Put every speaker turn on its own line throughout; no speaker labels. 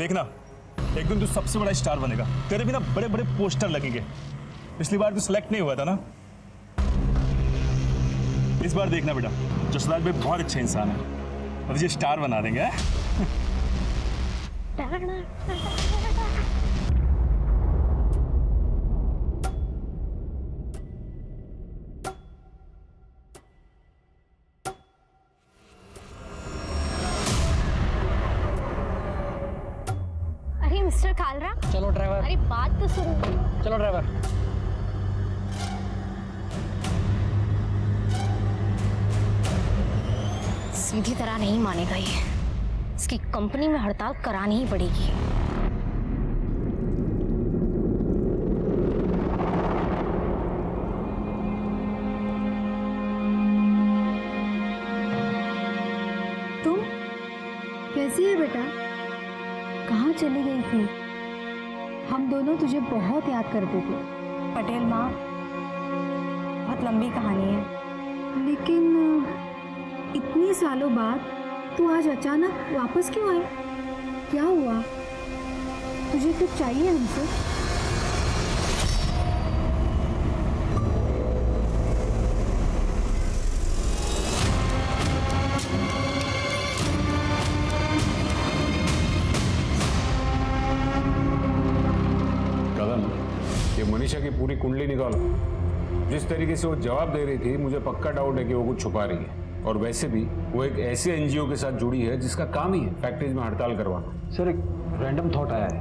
देखना, एक दिन तू सबसे बड़ा स्टार बनेगा। तेरे भी ना बड़े बड़े पोस्टर लगेंगे। पिछली बार तू सिलेक्ट नहीं हुआ था ना, इस बार देखना बेटा, जसराज भाई बहुत अच्छे इंसान है और तुझे स्टार बना देंगे।
अरे मिस्टर कालरा,
चलो ड्राइवर।
अरे बात तो सुनो।
चलो ड्राइवर।
सीधी तरह नहीं मानेगा ये, इसकी कंपनी में हड़ताल करानी ही पड़ेगी।
तुम कैसी है बेटा? कहाँ चली गई थी? हम दोनों तुझे बहुत याद करते थे।
पटेल माँ, बहुत लंबी कहानी है।
लेकिन इतने सालों बाद तू आज अचानक वापस क्यों आई? क्या हुआ? तुझे कुछ चाहिए हमसे?
कदम, ये मनीषा की पूरी कुंडली निकालो। जिस तरीके से वो जवाब दे रही थी, मुझे पक्का डाउट है कि वो कुछ छुपा रही है। और वैसे भी वो एक ऐसे एनजीओ के साथ जुड़ी है जिसका काम ही है फैक्ट्रीज में हड़ताल करवाना।
सर, एक रैंडम थॉट आया है।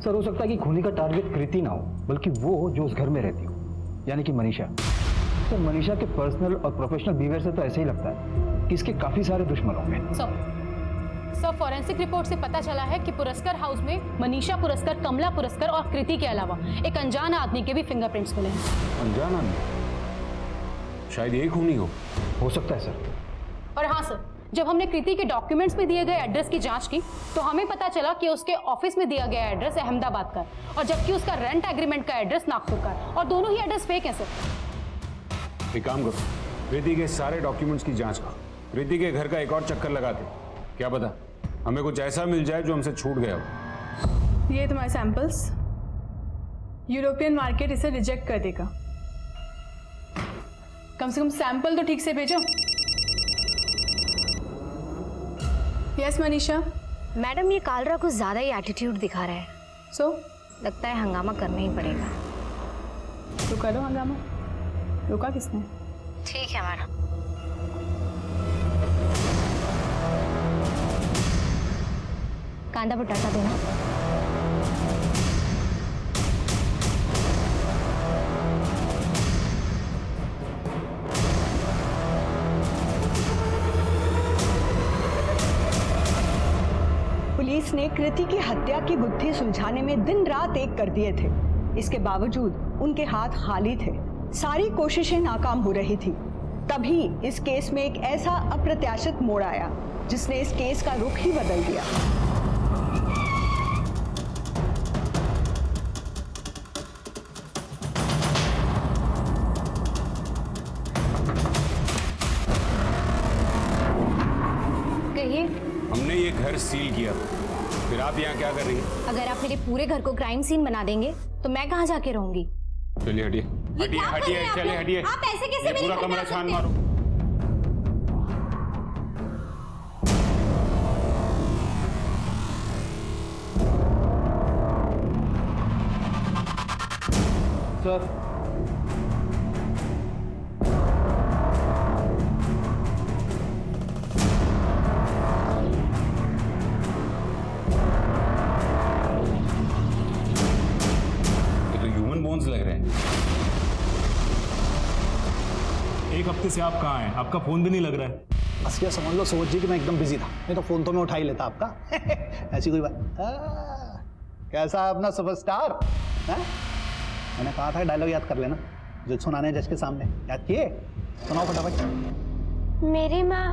सर, हो सकता है कि खूनी का टारगेट कृति ना हो, बल्कि वो जो उस घर में रहती हो, यानी कि मनीषा। सर, मनीषा के पर्सनल और प्रोफेशनल बिहेवियर से तो ऐसे ही लगता है कि इसके काफी सारे दुश्मन होंगे।
सर, फॉरेंसिक रिपोर्ट से पता चला है कि पुरस्कार हाउस में मनीषा पुरस्कार, कमला पुरस्कार और कृति के अलावा एक अनजान आदमी के भी फिंगरप्रिंट्स मिले हैं।
अनजान आदमी? शायद यही खूनी
हो सकता है सर।
और हाँ सर, जब हमने कृति के डॉक्यूमेंट्स में दिए गए एड्रेस की जांच की तो हमें पता चला कि उसके ऑफिस में दिया गया एड्रेस अहमदाबाद का और जबकि उसका रेंट एग्रीमेंट का एड्रेस नागपुर का है, और दोनों ही एड्रेस फेक है सर।
एक काम करो, कृति के सारे डॉक्यूमेंट्स की जांच करो। कृति के घर का एक और चक्कर लगाते, क्या पता हमें कुछ ऐसा मिल जाए जो हमसे छूट गया हो।
ये तुम्हारे सैंपल्स, यूरोपियन मार्केट इसे रिजेक्ट कर देगा। कम से कम सैंपल तो ठीक से भेजो। यस मनीषा।
मैडम, ये कालरा कुछ ज्यादा ही एटीट्यूड दिखा रहा है।
सो
लगता है हंगामा करना ही पड़ेगा।
तो करो हंगामा। रोका किसने?
ठीक है मैडम। कांदा बटाटा देना।
पुलिस ने कृति की हत्या की गुत्थी सुलझाने में दिन रात एक कर दिए थे। इसके बावजूद उनके हाथ खाली थे। सारी कोशिशें नाकाम हो रही थी। तभी इस केस में एक ऐसा अप्रत्याशित मोड़ आया जिसने इस केस का रुख ही बदल दिया।
हमने ये घर सील किया, फिर आप यहाँ क्या कर रही हैं?
अगर आप मेरे पूरे घर को क्राइम सीन बना देंगे तो मैं कहाँ जाके रहूंगी?
चलिए हटिए हटिए हटिए, चलिए हटिए।
आप ऐसे कैसे मेरे
पूरा
घर में
कमरा
आ
छान
सकते हैं?
मारो।
सर,
बोन्स लग रहे हैं।
एक हफ्ते से आप कहाँ हैं? आपका फोन भी नहीं लग रहा है।
बस ये समझ लो सोच जी कि मैं एकदम बिजी था, नहीं तो फोन तो मैं उठा ही लेता आपका। ऐसी कोई बात। कैसा है अपना सुपरस्टार? मैंने कहा था डायलॉग याद कर लेना जो सुनाने जज के सामने। याद किए? सुनाओ फटाफट।
मेरी माँ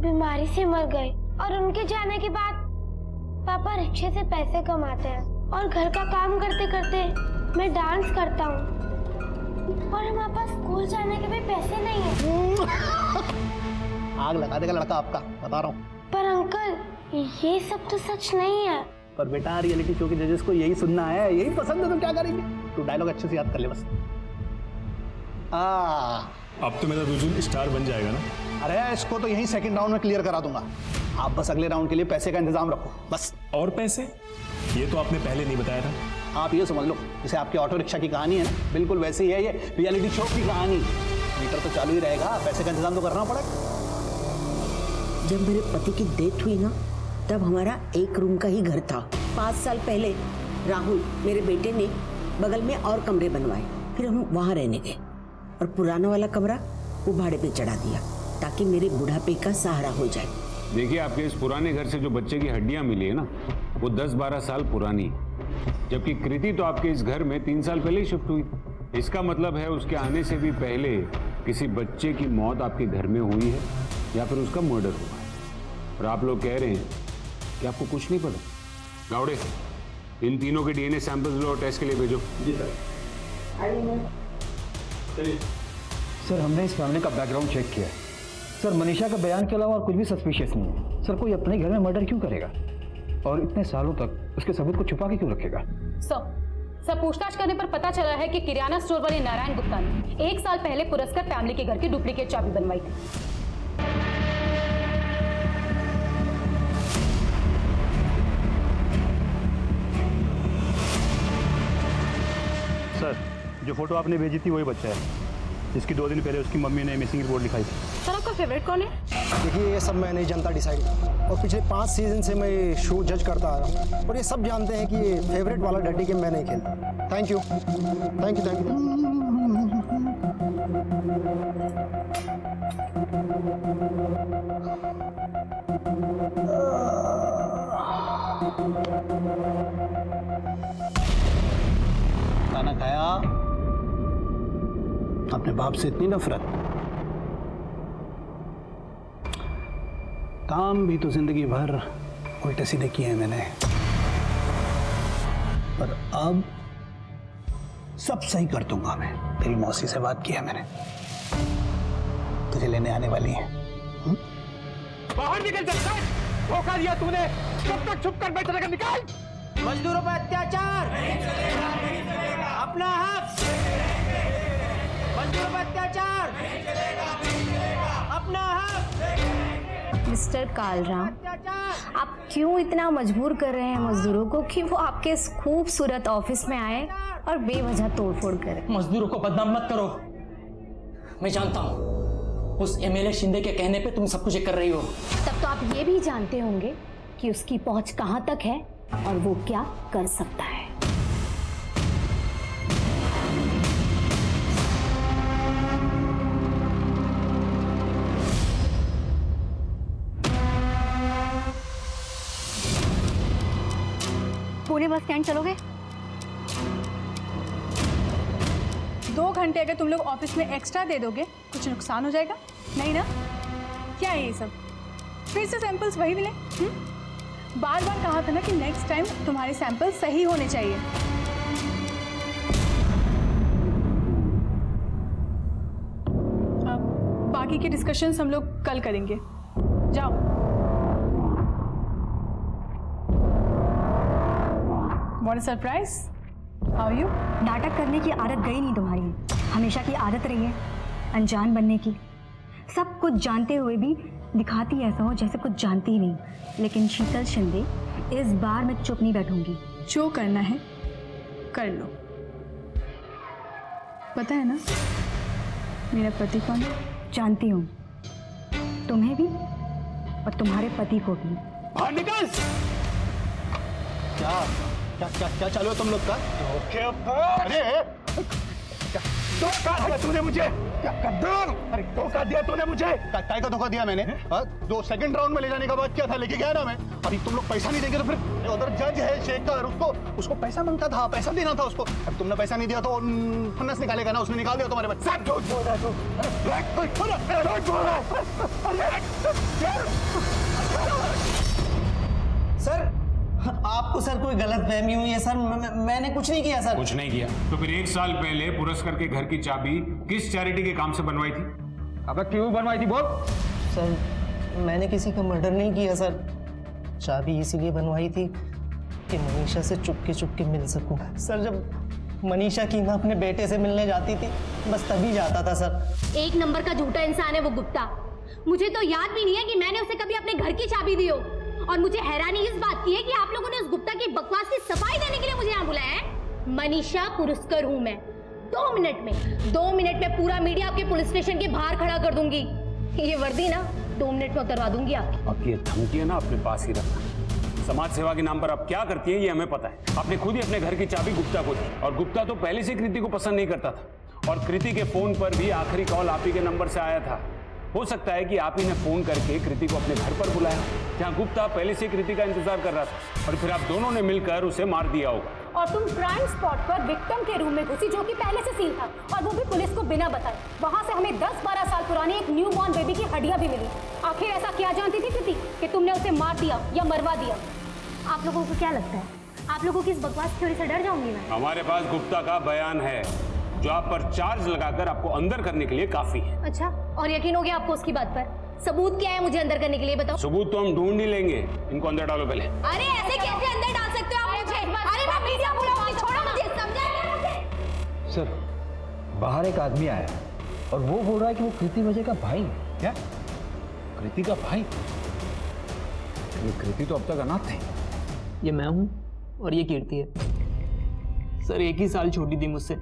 बीमारी से मर गई और उनके जाने के बाद पापा रिक्शे से पैसे कमाते हैं और घर का काम करते करते मैं डांस करता हूँ और हमारे पास स्कूल जाने के भी पैसे नहीं है।
आग लगा देगा लड़का आपका, बता रहा हूँ।
पर अंकल ये सब तो सच नहीं है।
और बेटा रियलिटी शो के जजेस को यही सुनना है, यही पसंद है, तो क्या करेंगे? तू डायलॉग अच्छे से याद कर ले बस।
अब तो मेरा रुजुन स्टार बन जाएगा ना?
अरे इसको तो यही सेकंड राउंड में क्लियर करा दूंगा। आप बस अगले राउंड के लिए पैसे का इंतजाम रखो बस।
और पैसे? ये तो आपने पहले नहीं बताया था।
आप ये समझ लो जैसे आपके ऑटो रिक्शा की कहानी है ना, बिल्कुल वैसी ही है ये रियलिटी शो की कहानी। मीटर तो चालू ही रहेगा, पैसे का इंतजाम तो करना पड़ेगा।
जब मेरे पति की डेथ हुई ना, तब हमारा एक रूम का ही घर था। 5 साल पहले राहुल मेरे बेटे ने बगल में और कमरे बनवाए, फिर हम वहाँ रहने गए और पुराना वाला कमरा वो भाड़े पे चढ़ा दिया ताकि मेरे बुढ़ापे का सहारा हो जाए।
देखिए, आपके इस पुराने घर से जो बच्चे की हड्डियां मिली है ना, वो 10-12 साल पुरानी है, जबकि कृति तो आपके इस घर में 3 साल पहले ही शिफ्ट हुई। इसका मतलब है उसके आने से भी पहले किसी बच्चे की मौत आपके घर में हुई है या फिर उसका मर्डर हुआ है। और आप लोग कह रहे हैं कि आपको कुछ नहीं पता। गावड़े, इन तीनों के डीएनए सैंपल्स लो, टेस्ट के लिए भेजो।
जी सर। सर, हमने इस फैमिली का बैकग्राउंड चेक किया है सर। मनीषा का बयान के अलावा और कुछ भी सस्पिशियस नहीं है सर। कोई अपने घर में मर्डर क्यों करेगा और इतने सालों तक उसके सबूत को छुपा के क्यों रखेगा?
सर, पूछताछ करने पर पता चला है कि किराना स्टोर वाले नारायण गुप्ता ने 1 साल पहले पुरस्कार फैमिली के घर की डुप्लीकेट चाबी बनवाई थी।
सर, जो फोटो आपने भेजी थी वही बच्चा है जिसकी 2 दिन पहले उसकी मम्मी ने मिसिंग रिपोर्ट लिखाई थी।
सर, आपका फेवरेट कौन है?
देखिए, ये सब मैं नहीं जानता डिसाइड, और पिछले 5 सीजन से मैं ये शो जज करता आ रहा हूँ और ये सब जानते हैं कि ये फेवरेट वाला डर्टी गेम मैं नहीं खेलता। Thank you, thank you, thank you.
खाना खाया? अपने बाप से इतनी नफरत? काम भी तो जिंदगी भर उल्टे सीधे किए हैं मैंने, पर अब सब सही कर दूंगा मैं। तेरी मौसी से बात की है मैंने, तुझे लेने आने वाली है।
बाहर निकल जा, धोखा दिया तूने। कब तक छुप कर बैठे रहेगा? निकाल। मजदूरों पर अत्याचार अपना हक, मजदूरों पर अत्याचार अपना हक।
मिस्टर कालराम, आप क्यों इतना मजबूर कर रहे हैं मजदूरों को कि वो आपके इस खूबसूरत ऑफिस में आए और बेवजह तोड़फोड़ करें?
मजदूरों को बदनाम मत करो। मैं जानता हूँ उस एमएलए शिंदे के कहने पे तुम सब कुछ कर रही हो।
तब तो आप ये भी जानते होंगे कि उसकी पहुंच कहां तक है और वो क्या कर सकता है।
पुणे बस स्टैंड चलोगे?
2 घंटे अगर तुम लोग ऑफिस में एक्स्ट्रा दे दोगे, कुछ नुकसान हो जाएगा? नहीं ना? क्या है ये सब? फिर से सैंपल्स वही मिले? बार बार कहा था ना कि नेक्स्ट टाइम तुम्हारे सैंपल सही होने चाहिए। अब बाकी के डिस्कशंस हम लोग कल करेंगे। जाओ। What a surprise! How are you?
नाटक करने की आदत गई नहीं तुम्हारी, हमेशा की आदत रही है अनजान बनने की। सब कुछ जानते हुए भी दिखाती ऐसा हो जैसे कुछ जानती ही नहीं। लेकिन शीतल शिंदे, इस बार मैं चुप नहीं बैठूंगी।
जो करना है कर लो। पता है ना मेरा पति कौन है?
जानती हूँ, तुम्हें भी और तुम्हारे पति को भी।
बाहर निकल! क्या क्या क्या क्या चालू है तुम लोग का? अरे धोखा दिया तूने मुझे! अरे धोखा दिया तूने मुझे! काय का धोखा दिया मैंने? जो सेकंड राउंड में ले जाने का बात किया था, लेके गया ना मैं। अभी तुम लोग पैसा नहीं देंगे तो फिर उधर जज है शेखर, उसको पैसा मांगता था, पैसा देना था उसको। अब तुमने पैसा नहीं दिया तो फन्नस निकालेगा ना, उसने निकाल दिया तुम्हारे बच्चे। सब झूठ बोल रहा है
सर, आपको सर कोई गलत फहमी हुई है सर। मैंने कुछ नहीं किया सर।
कुछ नहीं किया तो फिर 1 साल पहले पुरस्कार के घर की चाबी किस चैरिटी के काम से बनवाई थी?
अब क्यों बनवाई थी बोल?
सर, मैंने किसी का मर्डर नहीं किया सर। चाबी इसीलिए बनवाई थी
कि मनीषा से चुपके मिल सकूं। सर जब मनीषा की ना अपने बेटे से मिलने जाती थी बस तभी जाता था सर।
एक नंबर का झूठा इंसान है वो गुप्ता। मुझे तो याद भी नहीं है कि मैंने उसे कभी अपने घर की चाबी दी हो। और मुझे हैरानी इस बात की है कि आप लोगों ने उस गुप्ता की बकवास की सफाई देने के लिए मुझे यहाँ बुलाया है। मनीषा पुरस्कर हूँ मैं। 2 मिनट में पूरा मीडिया आपके पुलिस स्टेशन के बाहर खड़ा कर दूंगी। ये वर्दी ना 2 मिनट में उतरवा दूंगी आपकी।
आपकी ये धमकी है ना अपने पास ही रखना। समाज सेवा के नाम पर आप क्या करती है ये हमें पता है। आपने खुद ही अपने घर की चाबी गुप्ता को दी और गुप्ता तो पहले से कृति को पसंद नहीं करता था। और कृति के फोन पर भी आखिरी कॉल आप ही के नंबर से आया था। हो सकता है कि आप ही ने फोन करके कृति को अपने घर पर बुलाया, जहां गुप्ता पहले से कृति का इंतजार कर रहा था और फिर आप दोनों ने मिलकर उसे मार दिया होगा।
और तुम क्राइम स्पॉट पर विक्टिम के रूम में घुसी जो कि पहले से सील था और वो भी पुलिस को बिना बताए। वहां से हमें 10-12 साल पुरानी एक न्यू बॉर्न बेबी की हड्डियां भी मिली। आखिर ऐसा क्या जानती थी कृति कि तुमने उसे मार दिया या मरवा दिया? आप लोगों को क्या लगता है, आप लोगों की इस बकवास थ्योरी से डर जाऊंगी मैं?
हमारे पास गुप्ता का बयान है जो आप पर चार्ज लगाकर आपको अंदर करने के लिए काफी है।
अच्छा, और यकीन हो गया आपको उसकी बात पर? सबूत क्या है मुझे अंदर करने के लिए बताओ।
सबूत तो हम ढूंढ ही लेंगे, इनको अंदर डालो पहले।
अरे ऐसे कैसे अंदर डाल सकते हो आप मुझे? अरे मैं मीडिया बुलाऊंगी, छोड़ो मुझे, समझा मुझे?
सर बाहर एक आदमी आया और वो बोल रहा है कि वो कृति वजह का भाई है।
क्या? कृति का भाई? ये कृति तो अब तक अनाथ है।
ये मैं हूँ और ये कीर्ति है। सर 1 ही साल छोटी थी मुझसे।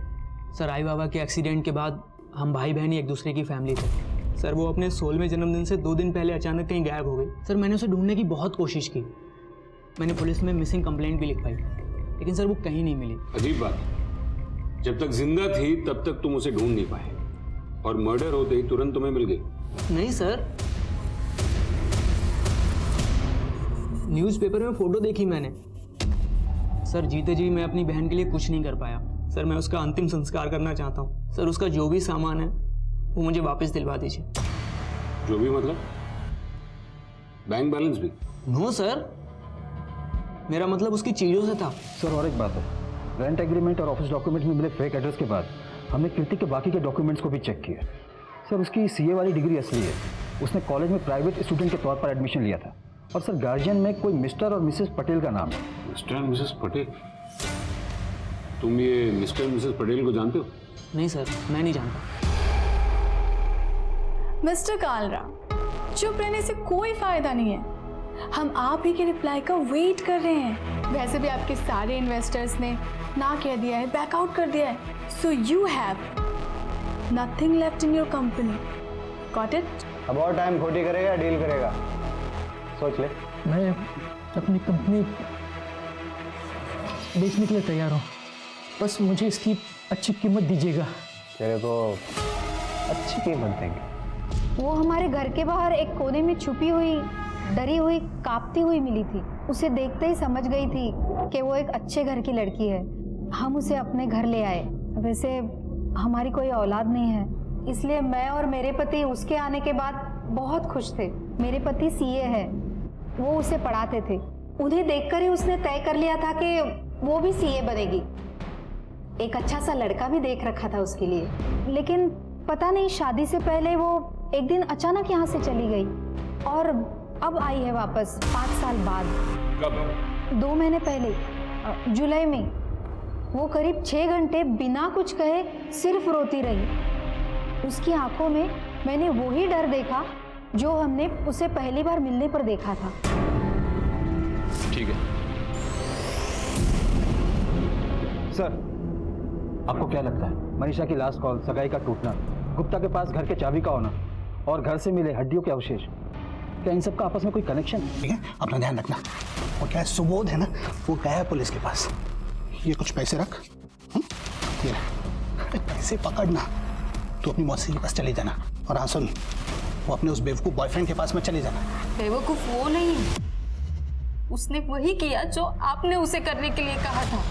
सर आई बाबा के एक्सीडेंट के बाद हम भाई बहन ही एक दूसरे की फैमिली थे। सर वो अपने 16वें जन्मदिन से 2 दिन पहले अचानक कहीं गायब हो गई। सर मैंने उसे ढूंढने की बहुत कोशिश की। मैंने पुलिस में मिसिंग कंप्लेंट भी लिख पाई, लेकिन सर वो कहीं नहीं मिली।
अजीब बात है, जब तक जिंदा थी तब तक तुम उसे ढूंढ नहीं पाए और मर्डर होते ही तुरंत तुम्हें मिल गई।
नहीं सर, न्यूज़पेपर में फोटो देखी मैंने। सर जीते जी मैं अपनी बहन के लिए कुछ नहीं कर पाया। सर मैं उसका अंतिम संस्कार करना चाहता हूँ। सर उसका जो भी सामान है वो मुझे वापस दिलवा दीजिए।
जो भी मतलब? बैंक बैलेंस भी?
नो सर, मेरा मतलब उसकी चीजों से था।
सर और एक बात है, रेंट एग्रीमेंट और ऑफिस डॉक्यूमेंट में मिले फेक एड्रेस के बाद हमने कृति के बाकी के डॉक्यूमेंट्स को भी चेक किया। सर उसकी सीए वाली डिग्री असली है। उसने कॉलेज में प्राइवेट स्टूडेंट के तौर पर एडमिशन लिया था। और सर गार्जियन में कोई मिस्टर और मिसेस पटेल का नाम है।
मिस्टर और मिसेस पटेल? तुम ये मिस्टर और मिसेस पटेल को जानते हो?
नहीं सर, मैं नहीं जानता।
मिस्टर कालरा, चुप रहने से कोई फायदा नहीं है। हम आप ही के रिप्लाई का वेट कर रहे हैं। वैसे भी आपके सारे इन्वेस्टर्स ने ना कह दिया है, बैकआउट कर दिया है। So you have nothing left in your company. Got it?
अब और टाइम खोटी करेगा डील करेगा, सोच ले।
मैं अपनी कंपनी बेचने के लिए तैयार हूँ, बस मुझे इसकी अच्छी कीमत दीजिएगा।
तेरे को अच्छी कीमत देंगे।
वो हमारे घर के बाहर एक कोने में छुपी हुई, डरी हुई, कांपती हुई मिली थी। उसे देखते ही समझ गई थी कि वो एक अच्छे घर की लड़की है। हम उसे अपने घर ले आए। वैसे हमारी कोई औलाद नहीं है, इसलिए मैं और मेरे पति उसके आने के बाद बहुत खुश थे। मेरे पति सीए है, वो उसे पढ़ाते थे। उन्हें देखकर ही उसने तय कर लिया था कि वो भी सीए बनेगी। एक अच्छा सा लड़का भी देख रखा था उसके लिए, लेकिन पता नहीं शादी से पहले वो एक दिन अचानक यहाँ से चली गई और अब आई है वापस 5 साल बाद।
कब?
2 महीने पहले, जुलाई में। वो करीब 6 घंटे बिना कुछ कहे सिर्फ रोती रही। उसकी आंखों में मैंने वही डर देखा जो हमने उसे पहली बार मिलने पर देखा था।
ठीक है
सर, आपको क्या लगता है मनीषा की लास्ट कॉल, सगाई का टूटना, गुप्ता के पास घर के चाबी का होना और घर से मिले हड्डियों के अवशेष, क्या इन सब का आपस में कोई कनेक्शन है?
ठीक है, अपना ध्यान रखना। और क्या है, सुबोध है ना, वो गया है पुलिस के पास। ये कुछ पैसे रख। ये पैसे पकड़ना, तू अपनी मौसी के पास चले जाना। और हाँ सुन, वो अपने उस बेवकूफ बॉयफ्रेंड के पास में चले जाना।
बेवकूफ वो नहीं, उसने वही किया जो आपने उसे करने के लिए कहा था।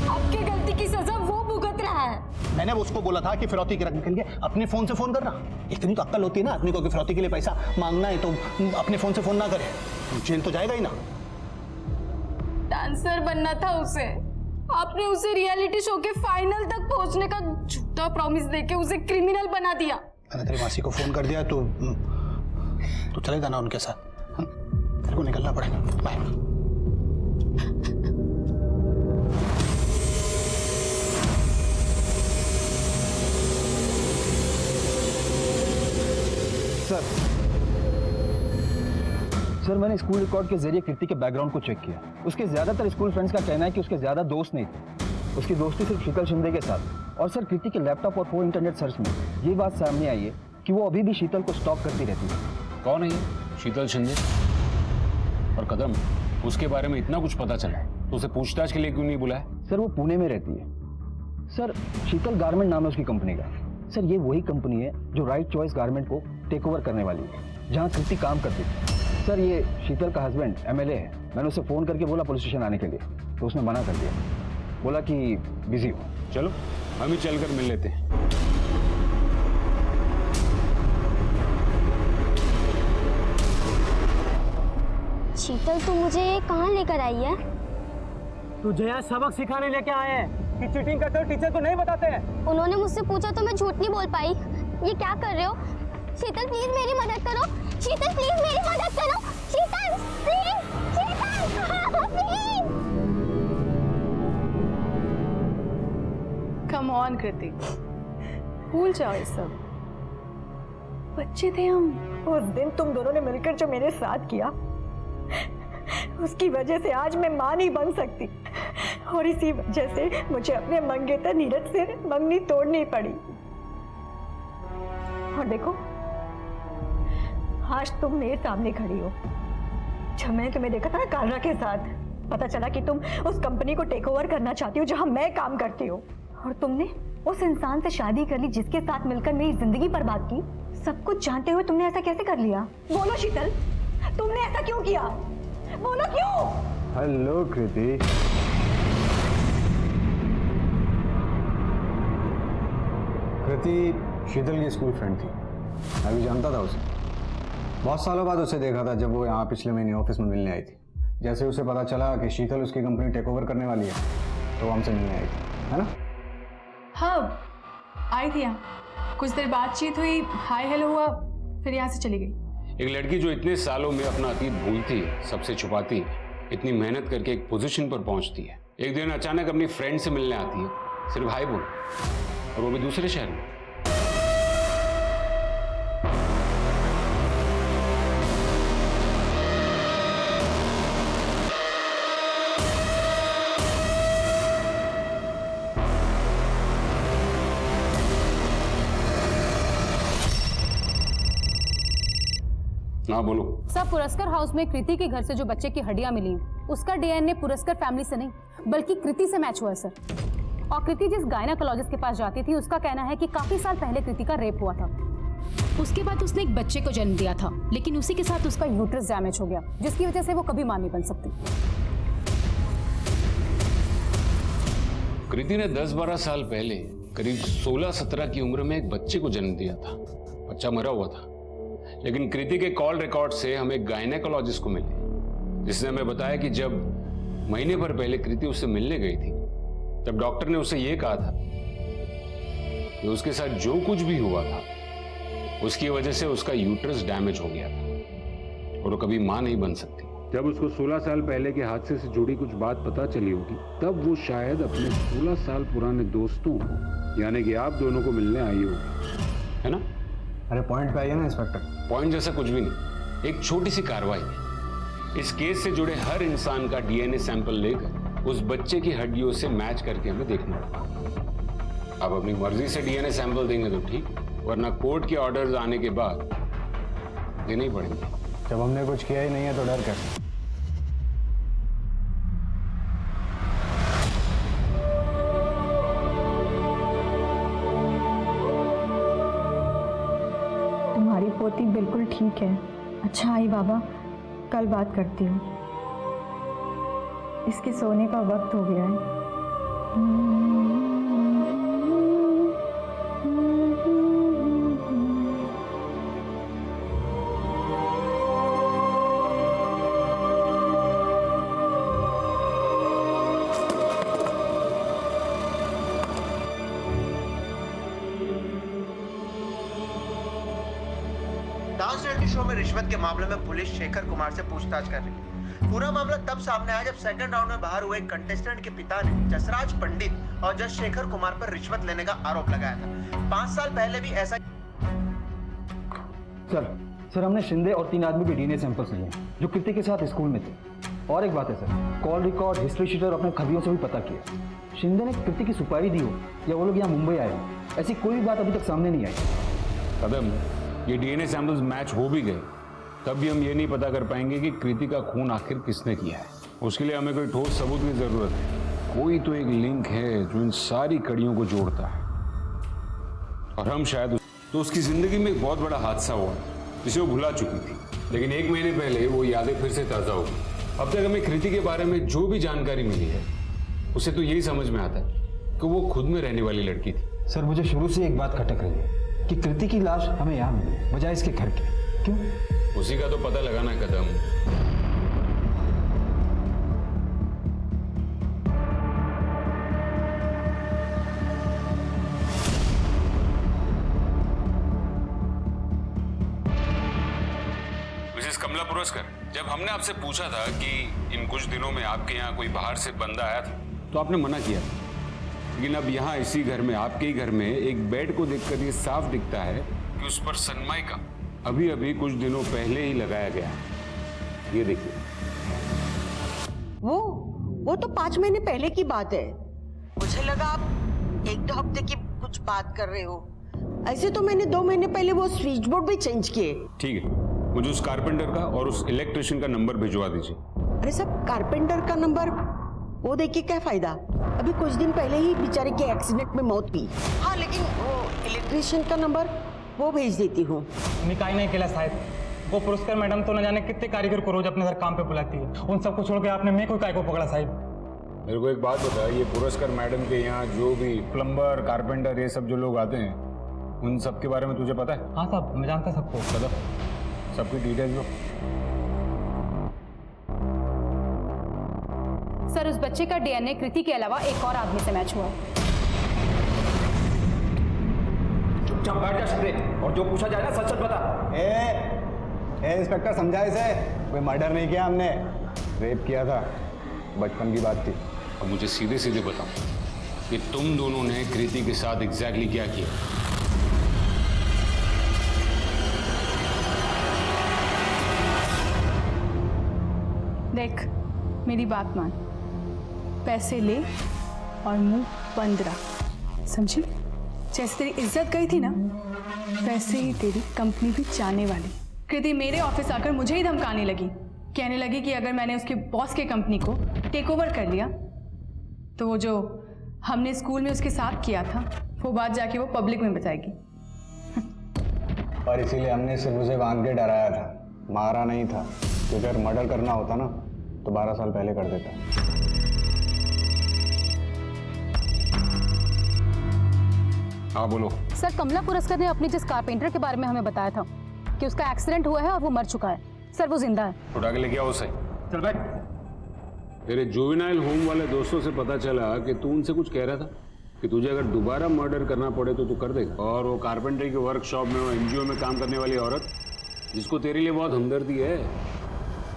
आपकी गलती की सजा वो भुगत रहा है।
मैंने उसको बोला था कि फिरौती के रखने के लिए अपने फोन से फोन करना। इतनी तो अक्ल होती है ना आदमी को कि फिरौती के लिए पैसा मांगना है तो अपने फोन से फोन ना करे, जेल तो जाएगा ही ना।
डांसर बनना था उसे, आपने उसे रियलिटी शो के फाइनल तक पहुंचने का झूठा प्रॉमिस देके उसे क्रिमिनल बना दिया।
मैंने तेरी मासी को फोन कर दिया, तो चले जाना उनके साथ। तेरे को निकलना पड़ेगा। बाय।
सर मैंने स्कूल रिकॉर्ड के जरिए कृति के बैकग्राउंड को चेक किया। उसके ज्यादातर स्कूल फ्रेंड्स का कहना है कि उसके ज्यादा दोस्त नहीं थे। उसकी दोस्ती सिर्फ शीतल शिंदे के साथ। और सर कृति के लैपटॉप और फोन इंटरनेट सर्च में ये बात सामने आई है कि वो अभी भी शीतल को स्टॉक करती रहती है।
कौन है ये शीतल शिंदे? और कदम, उसके बारे में इतना कुछ पता चला है तो उसे पूछताछ के लिए क्यों नहीं बुलाया?
सर वो पुणे में रहती है। सर शीतल गारमेंट नाम है उसकी कंपनी का। सर ये वही कंपनी है जो राइट चॉइस गारमेंट को टेक ओवर करने वाली है, जहाँ कृति काम करती थी। सर ये शीतल का हस्बैंड एमएलए है। मैंने उसे फोन करके बोला पुलिस स्टेशन आने के लिए, तो उसने मना कर दिया, बोला कि बिजी हो।
चलो हम ही चलकर मिल लेते हैं।
शीतल, तू मुझे ये कहाँ लेकर आई है?
तुझे यहाँ सबक सिखाने लेके आए हैं कि चीटिंग करते हो टीचर को नहीं बताते हैं।
उन्होंने मुझसे पूछा तो मैं झूठ नहीं बोल पाई। ये क्या कर रहे हो? शीतल प्लीज मेरी मदद करो। शीतल प्लीज मेरी मदद करो। Sheetal please, Sheetal please.
Come on Kriti, भूल जाओ ये सब। बच्चे थे हम।
उस दिन तुम दोनों ने मिलकर जो मेरे साथ किया, उसकी वजह से आज मैं मां नहीं बन सकती, और इसी वजह से मुझे अपने मंगेतर नीरज से मंगनी तोड़नी पड़ी। और देखो आज तुम मेरे सामने खड़ी हो। जब मैंने तुम्हें देखा था ना कालरा के साथ, पता चला कि तुम उस कंपनी को टेक ओवर करना चाहती हो जहां मैं काम करती हूँ, और तुमने उस इंसान से शादी कर ली जिसके साथ मिलकर मेरी जिंदगी बर्बाद की। सब कुछ जानते हुए तुमने ऐसा कैसे कर लिया? बोलो शीतल, तुमने ऐसा क्यों किया? बोलो क्यों?
हेलो कृति।
कृति शीतल की स्कूल फ्रेंड थी। मैं भी जानता था उसे। बहुत सालों बाद उसे देखा था जब वो यहाँ पिछले महीने ऑफिस में मिलने आई थी। जैसे उसे पता चला कि शीतल उसकी कंपनी टेक ओवर करने वाली है, तो हमसे मिलने आई थी, है ना?
हाँ, आई थी यहाँ। कुछ देर बातचीत हुई, हाय हेलो हुआ, फिर यहाँ से चली गई।
एक लड़की जो इतने सालों में अपना अतीत भूलती है, सबसे छुपाती है, इतनी मेहनत करके एक पोजीशन पर पहुंचती है, एक दिन अचानक अपनी फ्रेंड से मिलने आती है, सिर्फ हाय बोल, और वो भी दूसरे शहर में। हाँ बोलो।
सब पुरस्कार हाउस में कृति के घर से जो बच्चे की हड्डियां मिली उसका डीएनए पुरस्कार फैमिली से नहीं बल्कि कृति से मैच हुआ है सर। और कृति जिस गायनेकोलॉजिस्ट के पास जाती थी उसका कहना है कि काफी साल पहले कृति का रेप हुआ था। उसके बाद उसने एक बच्चे को जन्म दिया था, लेकिन उसी के साथ उसका यूट्रस डैमेज हो गया, जिसकी वजह से वो कभी मां नहीं बन सकती।
कृति ने 10-12 साल पहले करीब 16-17 की उम्र में एक बच्चे को जन्म दिया था। बच्चा मरा हुआ था, लेकिन कृति के कॉल रिकॉर्ड से हमें गायनेकोलॉजिस्ट को मिले, जिसने हमें बताया कि जब महीने भर पहले कृति उससे मिलने गई थी तब डॉक्टर ने उसे यह कहा था कि उसके साथ जो कुछ भी हुआ था उसकी वजह से उसका यूट्रस डैमेज हो गया था और वो कभी मां नहीं बन सकती। जब उसको 16 साल पहले के हादसे से जुड़ी कुछ बात पता चली होगी तब वो शायद अपने 16 साल पुराने दोस्तों को यानी कि आप दोनों को मिलने आई होगी, है ना?
अरे पॉइंट पे आइए ना इंस्पेक्टर।
पॉइंट जैसा कुछ भी नहीं, एक छोटी सी कार्रवाई है। इस केस से जुड़े हर इंसान का डीएनए सैंपल लेकर उस बच्चे की हड्डियों से मैच करके हमें देखना होगा। अब अपनी मर्जी से डीएनए सैंपल देंगे तो ठीक, वरना कोर्ट के ऑर्डर्स आने के बाद देने ही पड़ेंगे।
जब हमने कुछ किया ही नहीं है तो डर कैसे?
तुम्हारी पोती बिल्कुल ठीक है। अच्छा आई बाबा, कल बात करती हूँ। इसके सोने का वक्त हो गया है।
डांस रियलिटी शो में रिश्वत के मामले में पुलिस शेखर कुमार से पूछताछ कर रही है। पूरा मामला तब सामने आया जब सेकंड राउंड में बाहर हुए एक कंटेस्टेंट के पिता ने जसराज पंडित और जज शेखर कुमार पर रिश्वत लेने का आरोप लगाया था। 5 साल पहले भी ऐसा
सर हमने शिंदे और 3 आदमी के डीएनए सैंपल्स लिए जो कृति के साथ स्कूल में थे। और एक बात है sir, call record, history sheet और अपने खबियों से भी पता किया। शिंदे ने कृति की सुपारी दी हो या वो लोग यहाँ मुंबई आए हो, ऐसी कोई भी बात अभी तक सामने नहीं आई।
कदम, ये डीएनए सैंपल्स मैच हो भी गए तब भी हम ये नहीं पता कर पाएंगे कि कृति का खून आखिर किसने किया है। उसके लिए हमें कोई ठोस सबूत की जरूरत है। कोई तो एक लिंक है जो इन सारी कड़ियों को जोड़ता है और हम शायद तो उसकी जिंदगी में एक बहुत बड़ा हादसा हुआ जिसे वो भुला चुकी थी, लेकिन 1 महीने पहले वो यादें फिर से ताज़ा हो गई। अब तक हमें कृति के बारे में जो भी जानकारी मिली है उसे तो यही समझ में आता है कि वो खुद में रहने वाली लड़की थी।
सर मुझे शुरू से एक बात खटक रही है कि कृति की लाश हमें यहाँ मिली बजाय इसके घर के। क्यों?
उसी का तो पता लगाना है कदम। मिसेस कमला पुरस्कर, जब हमने आपसे पूछा था कि इन कुछ दिनों में आपके यहाँ कोई बाहर से बंदा आया था तो आपने मना किया, लेकिन अब यहाँ इसी घर में, आपके ही घर में एक बेड को देखकर ये साफ दिखता है कि उस पर सनमाइका अभी अभी कुछ दिनों पहले ही लगाया गया। ये देखिए।
वो तो 5 महीने पहले की बात है। मुझे लगा आप 1-2 हफ्ते की कुछ बात कर रहे हो। ऐसे तो मैंने 2 महीने पहले वो स्विच बोर्ड भी चेंज किए।
ठीक है, मुझे उस कारपेंटर का और उस इलेक्ट्रिशियन का नंबर भिजवा दीजिए।
अरे सब कारपेंटर का नंबर वो देखिए क्या फायदा, अभी कुछ दिन पहले ही बेचारे के एक्सीडेंट में मौत हुई। हाँ लेकिन वो इलेक्ट्रिशियन का नंबर वो भेज देती हूँ।
निकाय नहीं केला साहब, वो पुरस्कार मैडम तो न जाने कितने कारीगर को रोज अपने घर काम पे बुलाती है। उन सबको छोड़ के आपने मैं कोई काय को पकड़ा साहब?
मेरे को एक बात बता, ये पुरस्कार मैडम के यहाँ जो भी प्लम्बर, कारपेंटर, ये सब जो लोग आते हैं उन सब के बारे में तुझे पता है?
हाँ साहब, मैं जानता सबको।
पता सबकी डिटेल्स दो।
सर, उस बच्चे का डीएनए कृति के अलावा एक और आदमी से मैच हुआ।
चुपचाप बैठ जा शिंदे, और जो पूछा जाए ना सच सच बता।
ए इंस्पेक्टर, समझा इसे, कोई मर्डर नहीं किया हमने, रेप किया था, बचपन की बात थी।
अब मुझे सीधे सीधे बताओ कि तुम दोनों ने कृति के साथ एग्जैक्टली क्या किया?
देख, मेरी बात मान, पैसे ले और मुंह बंद रख, समझी? जैसे तेरी इज्जत गई थी ना, वैसे ही तेरी कंपनी भी जाने वाली। कृति मेरे ऑफिस आकर मुझे ही धमकाने लगी, कहने लगी कि अगर मैंने उसके बॉस के कंपनी को टेक ओवर कर लिया तो वो जो हमने स्कूल में उसके साथ किया था वो बात जाके वो पब्लिक में बताएगी।
और इसीलिए हमने सिर्फ उसे बांध के डराया था, मारा नहीं था, क्योंकि अगर मर्डर करना होता ना तो 12 साल पहले कर देता।
हाँ बोलो।
सर, कमला पुरस्कार ने अपने जिस कारपेंटर के बारे में हमें बताया था कि उसका एक्सीडेंट हुआ है और वो मर चुका है, सर वो जिंदा है।
उठा के लेके आओ उसे।
चल बैठ।
तेरे जुवेनाइल होम वाले दोस्तों से पता चला कि तू उनसे कुछ कह रहा था कि तुझे अगर दोबारा मर्डर करना पड़े तो तू कर देगा। और वो कारपेंटरी के वर्कशॉप में, वो एनजीओ में काम करने वाली औरत जिसको तेरे लिए बहुत हमदर्दी है,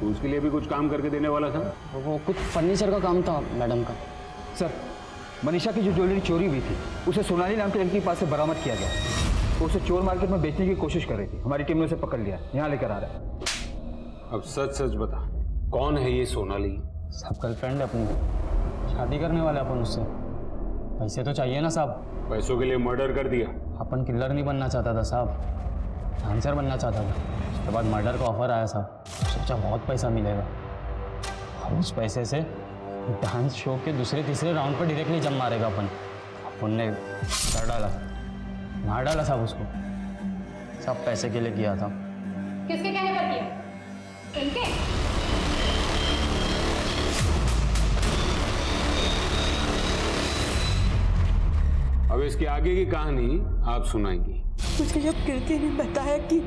तो उसके लिए भी कुछ काम करके देने वाला था।
वो कुछ फर्नीचर का काम था मैडम का।
सर, मनीषा की जो ज्वेलरी चोरी हुई थी उसे सोनाली नाम की लड़की के पास से बरामद किया गया। वो उसे चोर मार्केट में बेचने की कोशिश कर रही थी। हमारी टीम ने उसे पकड़ लिया, यहाँ लेकर आ रहा है।
अब सच सच बता, कौन है ये सोनाली?
सब गर्लफ्रेंड है अपनी, शादी करने वाले अपन उससे। पैसे तो चाहिए ना साहब।
पैसों के लिए मर्डर कर दिया?
अपन किलर नहीं बनना चाहता था साहब, डांसर बनना चाहता था। उसके बाद मर्डर का ऑफर आया साहब, सोचा बहुत पैसा मिलेगा और उस पैसे से डांस शो के दूसरे तीसरे राउंड पर डायरेक्टली जम मारेगा अपन ने कर डाला, मार डाला साहब उसको। सब पैसे के लिए किया था।
किसके कहने पर किया? इनके?
अब इसके आगे की कहानी आप सुनाएंगी।
मुझे जब कृति ने बताया कि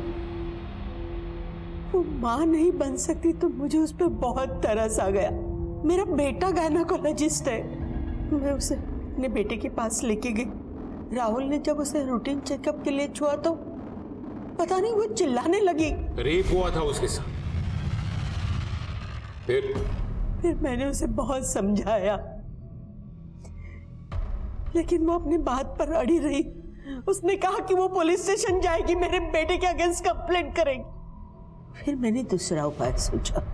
वो माँ नहीं बन सकती तो मुझे उस पर बहुत तरस आ गया। मेरा बेटा गायनेकोलॉजिस्ट है, मैं उसे अपने बेटे के पास लेके गई। राहुल ने जब उसे रूटीन चेकअप के लिए छुआ तो पता नहीं वो चिल्लाने लगी।
रेप हुआ था उसके साथ।
फिर मैंने उसे बहुत समझाया, लेकिन वो अपनी बात पर अड़ी रही। उसने कहा कि वो पुलिस स्टेशन जाएगी, मेरे बेटे के अगेंस्ट कंप्लेंट करेगी। फिर मैंने दूसरा उपाय सोचा।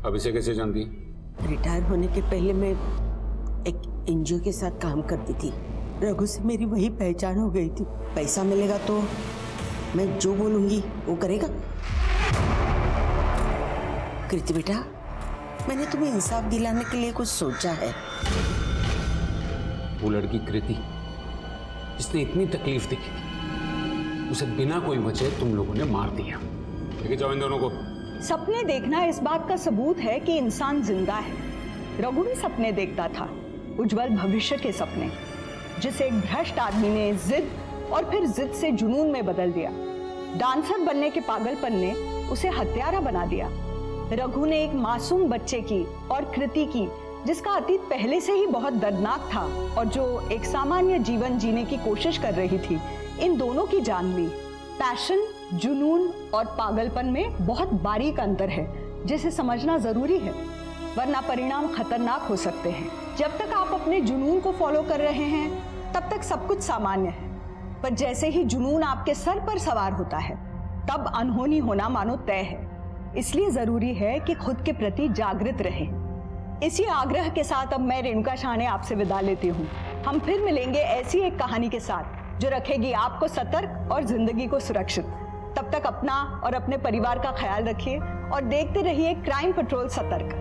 अब इसे कैसे जानती?
रिटायर होने के पहले मैं एक एनजीओ के साथ काम करती थी। रघु से मेरी वही पहचान हो गई थी। पैसा मिलेगा तो मैं जो बोलूंगी वो करेगा। कृति बेटा, मैंने तुम्हें इंसाफ दिलाने के लिए कुछ सोचा है।
वो लड़की कृति जिसने इतनी तकलीफ देखी थी, उसे बिना कोई वजह तुम लोगों ने मार दिया। लेके जाओ इन दोनों को।
सपने देखना इस बात का सबूत है कि इंसान जिंदा है। रघु भी सपने देखता था, उज्जवल भविष्य के सपने, जिसे एक भ्रष्ट आदमी ने जिद और फिर जिद से जुनून में बदल दिया। डांसर बनने के पागलपन ने उसे हत्यारा बना दिया। रघु ने एक मासूम बच्चे की और कृति की, जिसका अतीत पहले से ही बहुत दर्दनाक था और जो एक सामान्य जीवन जीने की कोशिश कर रही थी, इन दोनों की जान ली। पैशन, जुनून और पागलपन में बहुत बारीक अंतर है, जिसे समझना जरूरी है, वरना परिणाम खतरनाक हो सकते हैं। जब तक आप अपने जुनून को फॉलो कर रहे हैं, तब तक सब कुछ सामान्य है, पर जैसे ही जुनून आपके सर पर सवार होता है, तब अनहोनी होना मानो तय है। इसलिए जरूरी है कि खुद के प्रति जागृत रहें। इसी आग्रह के साथ अब मैं रेणुका शाहने आपसे विदा लेती हूँ। हम फिर मिलेंगे ऐसी एक कहानी के साथ जो रखेगी आपको सतर्क और जिंदगी को सुरक्षित। तब तक अपना और अपने परिवार का ख्याल रखिए और देखते रहिए क्राइम पेट्रोल सतर्क।